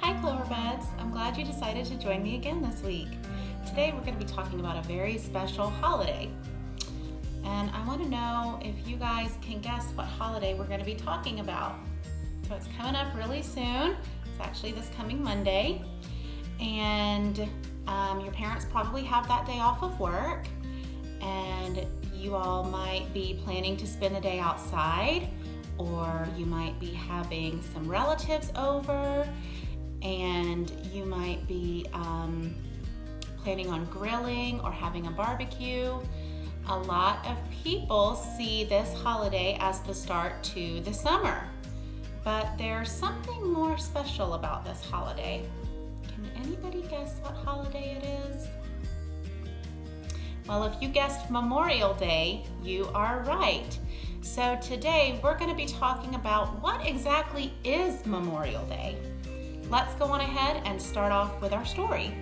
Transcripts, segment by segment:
Hi Cloverbuds, I'm glad you decided to join me again this week. Today we're going to be talking about a very special holiday. And I want to know if you guys can guess what holiday we're going to be talking about. So it's coming up really soon. It's actually this coming Monday. And your parents probably have that day off of work. And you all might be planning to spend the day outside, or you might be having some relatives over, and you might be planning on grilling or having a barbecue. A lot of people see this holiday as the start to the summer, but there's something more special about this holiday. Can anybody guess what holiday it is? Well, if you guessed Memorial Day, you are right. So today we're going to be talking about what exactly is Memorial Day. Let's go on ahead and start off with our story.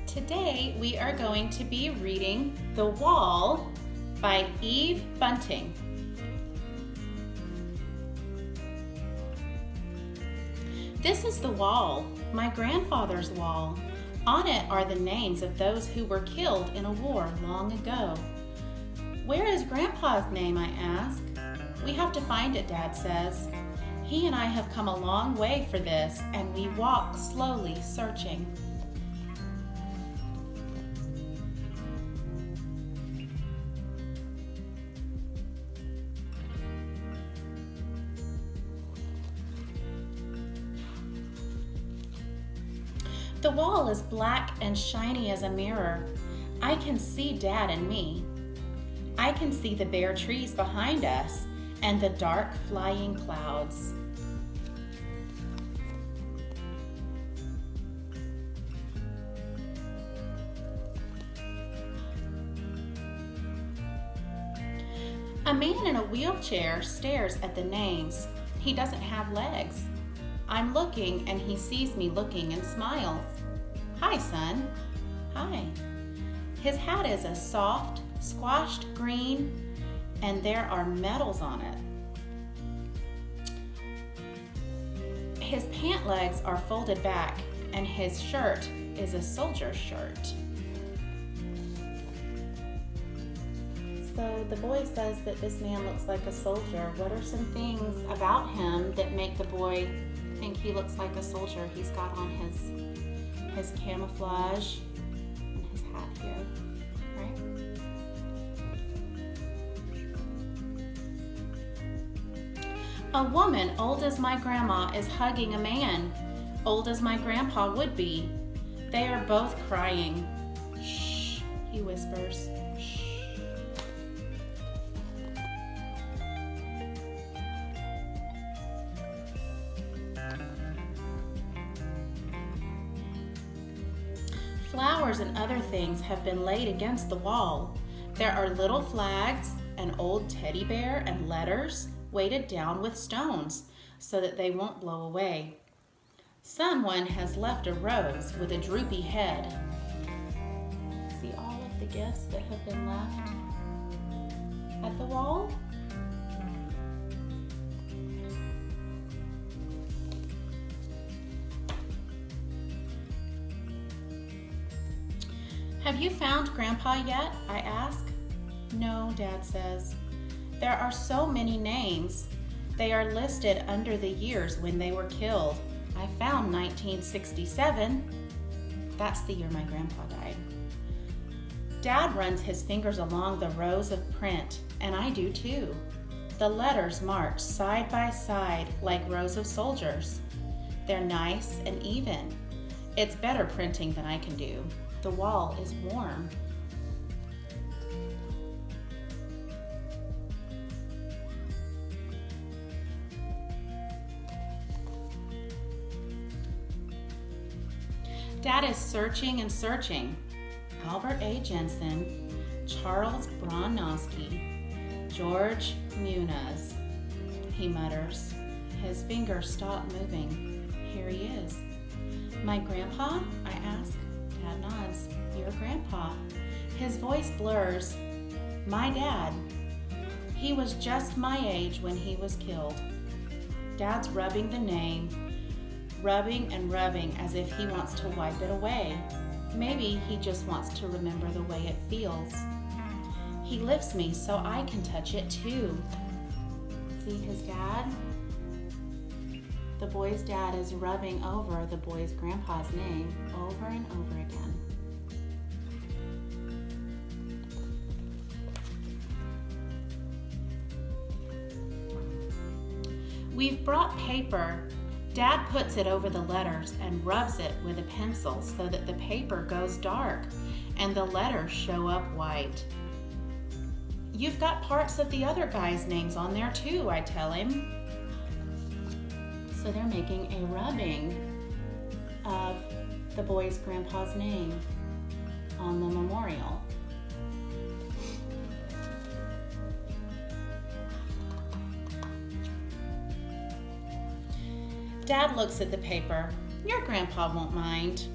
Today we are going to be reading The Wall by Eve Bunting. This is the wall, my grandfather's wall. On it are the names of those who were killed in a war long ago. Where is Grandpa's name, I ask. We have to find it, Dad says. He and I have come a long way for this, and we walk slowly, searching. The wall is black and shiny as a mirror. I can see Dad and me. I can see the bare trees behind us and the dark flying clouds. A man in a wheelchair stares at the names. He doesn't have legs. I'm looking and he sees me looking and smiles. Hi, son. Hi. His hat is a soft, squashed green, and there are medals on it. His pant legs are folded back, and his shirt is a soldier's shirt. So the boy says that this man looks like a soldier. What are some things about him that make the boy think he looks like a soldier? He's got on his camouflage and his hat here, right? A woman old as my grandma is hugging a man old as my grandpa would be. They are both crying. Shh, he whispers. Shh. Flowers and other things have been laid against the wall. There are little flags, an old teddy bear, and letters weighted down with stones so that they won't blow away. Someone has left a rose with a droopy head. See all of the gifts that have been left at the wall? Have you found Grandpa yet? I ask. No, Dad says. There are so many names. They are listed under the years when they were killed. I found 1967. That's the year my grandpa died. Dad runs his fingers along the rows of print, and I do too. The letters march side by side like rows of soldiers. They're nice and even. It's better printing than I can do. The wall is warm. Dad is searching and searching. Albert A. Jensen, Charles Bronowski, George Muniz. He mutters. His fingers stop moving. Here he is. My grandpa? I ask. Dad nods. Your grandpa. His voice blurs. My dad. He was just my age when he was killed. Dad's rubbing the name rubbing and rubbing as if he wants to wipe it away. Maybe he just wants to remember the way it feels. He lifts me so I can touch it too. See his dad? The boy's dad is rubbing over the boy's grandpa's name over and over again. We've brought paper. Dad puts it over the letters and rubs it with a pencil so that the paper goes dark and the letters show up white. You've got parts of the other guys' names on there too, I tell him. So they're making a rubbing of the boy's grandpa's name on the memorial. Dad looks at the paper. Your grandpa won't mind.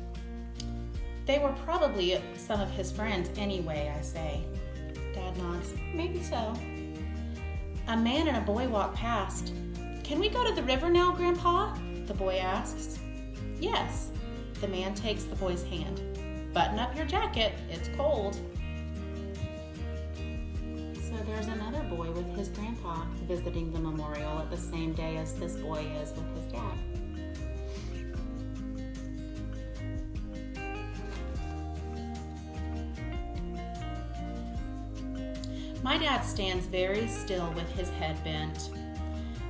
They were probably some of his friends anyway, I say. Dad nods. Maybe so. A man and a boy walk past. Can we go to the river now, Grandpa? The boy asks. Yes. The man takes the boy's hand. Button up your jacket. It's cold. So there's another boy with his grandpa visiting the memorial at the same day as this boy is with his dad. My dad stands very still with his head bent.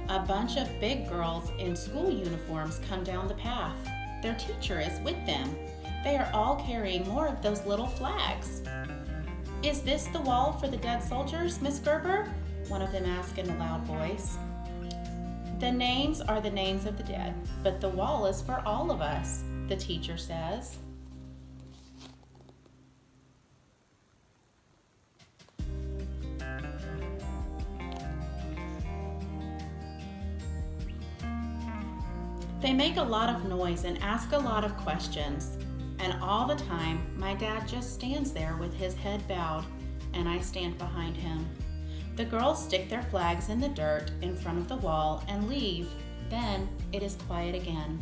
A bunch of big girls in school uniforms come down the path. Their teacher is with them. They are all carrying more of those little flags. Is this the wall for the dead soldiers, Miss Gerber? One of them asked in a loud voice. The names are the names of the dead, but the wall is for all of us, the teacher says. They make a lot of noise and ask a lot of questions. And all the time, my dad just stands there with his head bowed, and I stand behind him. The girls stick their flags in the dirt in front of the wall and leave. Then it is quiet again.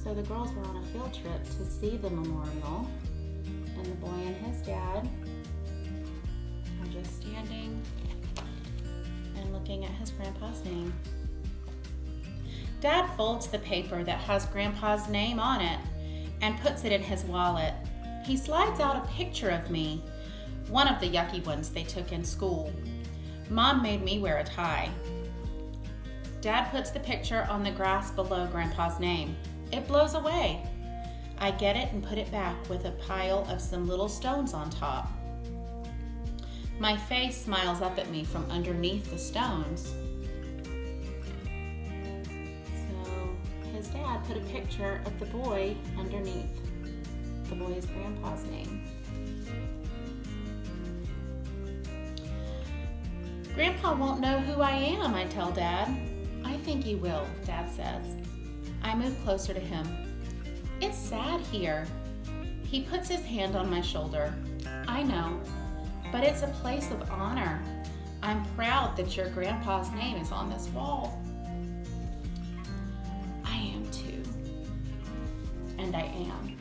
So the girls were on a field trip to see the memorial, and the boy and his dad are just standing and looking at his grandpa's name. Dad folds the paper that has Grandpa's name on it and puts it in his wallet. He slides out a picture of me, one of the yucky ones they took in school. Mom made me wear a tie. Dad puts the picture on the grass below Grandpa's name. It blows away. I get it and put it back with a pile of some little stones on top. My face smiles up at me from underneath the stones. His dad put a picture of the boy underneath the boy's grandpa's name. Grandpa won't know who I am, I tell Dad. I think he will, Dad says. I move closer to him. It's sad here. He puts his hand on my shoulder. I know, but it's a place of honor. I'm proud that your grandpa's name is on this wall. And I am.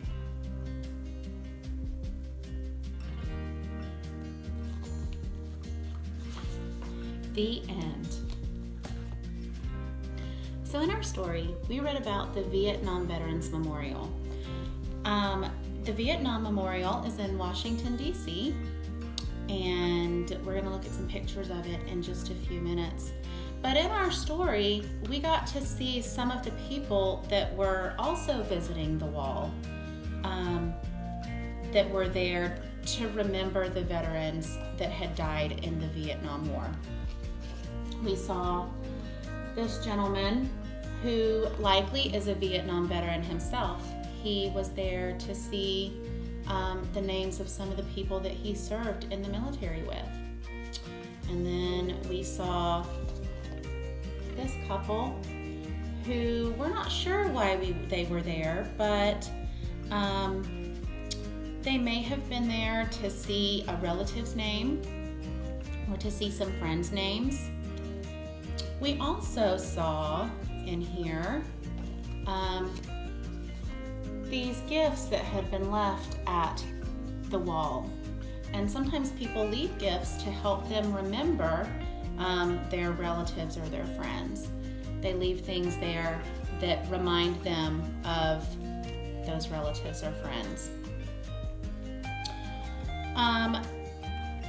The end. So in our story, we read about the Vietnam Veterans Memorial. The Vietnam Memorial is in Washington, D.C., and we're going to look at some pictures of it in just a few minutes. But in our story, we got to see some of the people that were also visiting the wall, that were there to remember the veterans that had died in the Vietnam War. We saw this gentleman who likely is a Vietnam veteran himself. He was there to see the names of some of the people that he served in the military with. And then we saw this couple who we're not sure why they were there, but they may have been there to see a relative's name or to see some friends' names. We also saw in here these gifts that had been left at the wall. And sometimes people leave gifts to help them remember their relatives or their friends. They leave things there that remind them of those relatives or friends.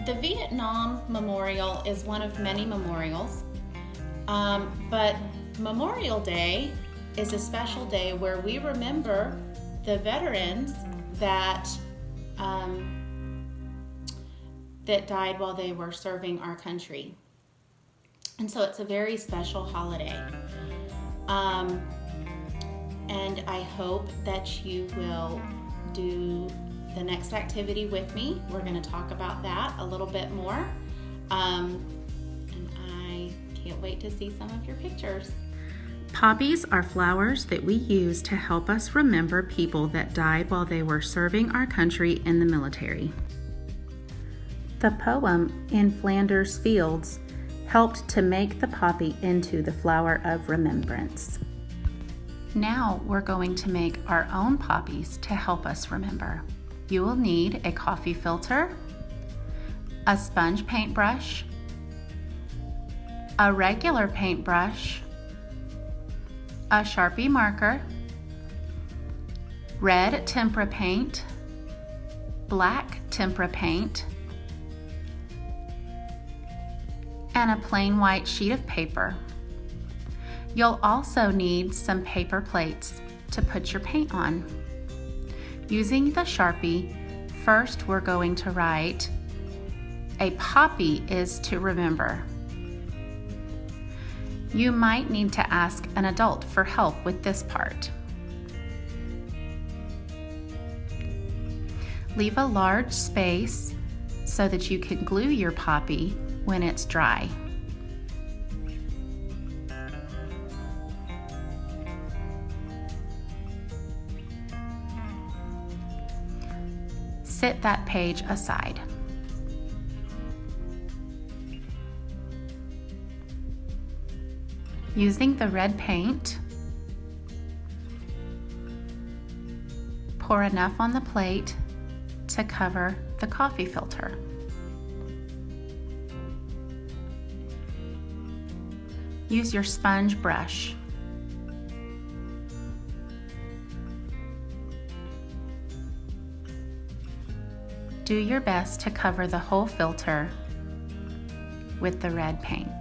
The Vietnam Memorial is one of many memorials, but Memorial Day is a special day where we remember the veterans that died while they were serving our country. And so it's a very special holiday. And I hope that you will do the next activity with me. We're going to talk about that a little bit more. And I can't wait to see some of your pictures. Poppies are flowers that we use to help us remember people that died while they were serving our country in the military. The poem In Flanders Fields helped to make the poppy into the flower of remembrance. Now we're going to make our own poppies to help us remember. You will need a coffee filter, a sponge paintbrush, a regular paintbrush, a Sharpie marker, red tempera paint, black tempera paint, and a plain white sheet of paper. You'll also need some paper plates to put your paint on. Using the Sharpie, first we're going to write, "A poppy is to remember." You might need to ask an adult for help with this part. Leave a large space so that you can glue your poppy when it's dry. Set that page aside. Using the red paint, pour enough on the plate to cover the coffee filter. Use your sponge brush. Do your best to cover the whole filter with the red paint.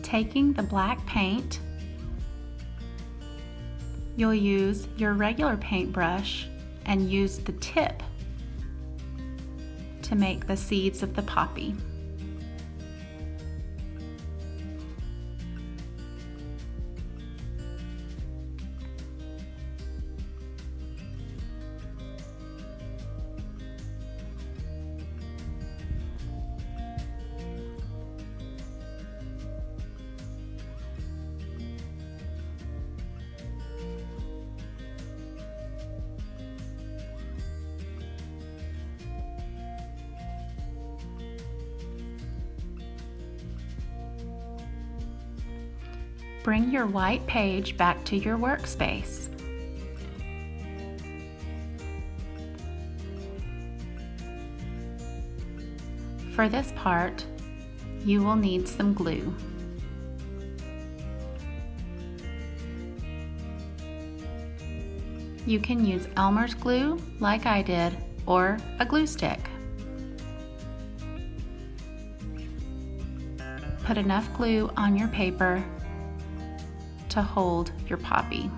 Taking the black paint, you'll use your regular paintbrush and use the tip to make the seeds of the poppy. Bring your white page back to your workspace. For this part, you will need some glue. You can use Elmer's glue, like I did, or a glue stick. Put enough glue on your paper to hold your poppy.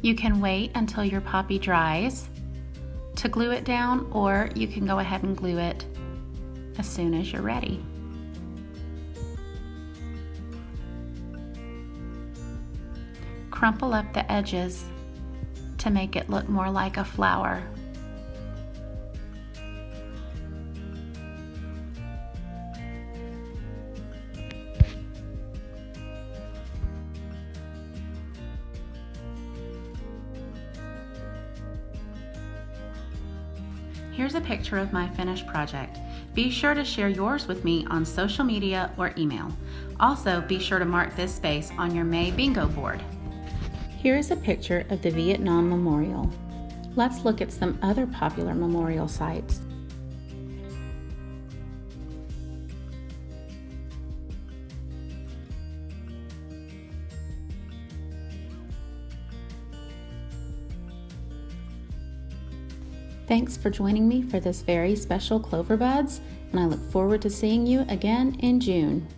You can wait until your poppy dries to glue it down, or you can go ahead and glue it as soon as you're ready. Crumple up the edges to make it look more like a flower. Here's a picture of my finished project. Be sure to share yours with me on social media or email. Also, be sure to mark this space on your May bingo board. Here is a picture of the Vietnam Memorial. Let's look at some other popular memorial sites. Thanks for joining me for this very special Clover Buds, and I look forward to seeing you again in June.